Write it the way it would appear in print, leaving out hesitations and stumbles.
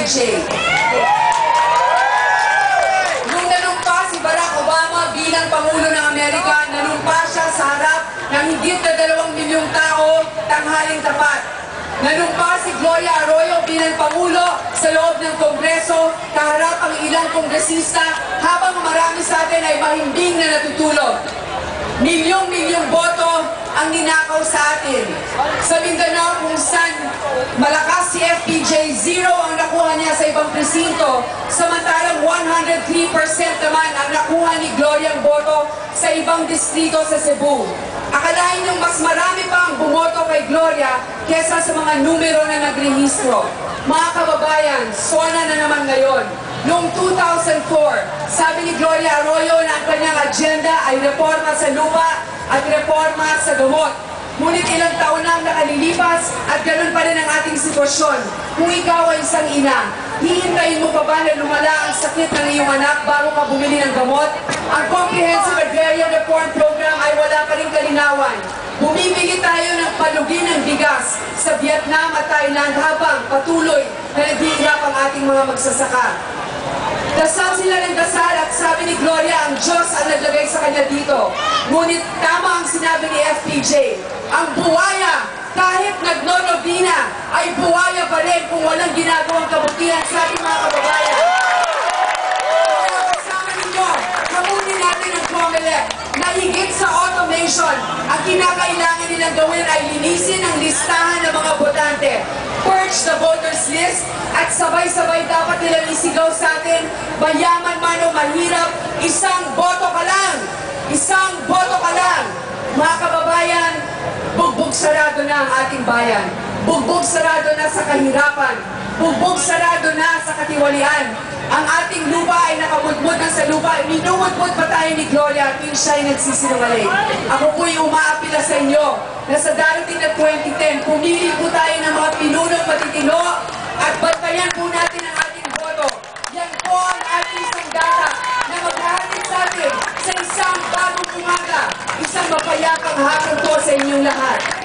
FPJ. Nung nanumpa si Barack Obama bilang Pangulo ng Amerika, nanumpa siya sa harap ng higit na 2 milyong tao, tanghaling tapat. Nanumpa si Gloria Arroyo bilang Pangulo sa loob ng Kongreso, kaharap ang ilang kongresista, habang marami sa atin ay mahimbing na natutulog. Milyong-milyong boto ang ninakaw sa atin. Sa Mindanao kung saan malakas si FPJ, 0 ang nakuha niya sa ibang presinto, samantalang 103% naman ang nakuha ni Gloria ang boto sa ibang distrito sa Cebu. Akalain niyong mas marami pa ang bumoto kay Gloria kesa sa mga numero na nagrehistro. Mga kababayan, SONA na naman ngayon. Noong 2004, sabi ni Gloria Arroyo na ang kanyang agenda ay reforma sa lupa at reforma sa gamot. Ngunit ilang taon na ang nakalilipas at ganun pa rin ang ating sitwasyon. Kung ikaw ay isang ina, hihintayin mo pa ba na lumala ang sakit ng iyong anak bago ka bumili ng gamot? Ang Comprehensive Agrarian Reform Program ay wala pa rin kalinawan. Bumibili tayo ng palugi ng bigas sa Vietnam at Thailand habang patuloy na naghihirap ang ating mga magsasaka. Dasal sila ng dasal at sabi ni Gloria, ang Diyos ang naglagay sa kanya dito. Ngunit tama ang sinabi ni FPJ, ang buwaya, kahit nagno-novena, ay buwaya pa rin kung walang ginagawang kabutihan sa ating mga kababayan. Kaya kasama ninyo, hamunin natin ang COMELEC na higit sa automation, ang kinakailangan nilang gawin ay linisin ang listahan ng mga botante, purge the voters list, at sabay-sabay dapat nilang isigaw sa atin, mayaman man o mahirap, isang boto ka lang! Isang boto ka lang! Mga kababayan, bugbog sarado na ang ating bayan. Bugbog sarado na sa kahirapan. Bugbog sarado na sa katiwalian. Ang ating lupa ay nakamudmud na sa lupa. Minumudmud pa tayo ni Gloria at siya ay nagsisinungaling. Ako po'y umaapila sa inyo na sa darating na 2010, pumili po tayo ng mga pinunong matitino at bantayan po natin ang ating boto. Yan po ang ating sandata na maghahatid sa atin sa isang bagong umaga, isang mapayapang hapon po sa inyong lahat.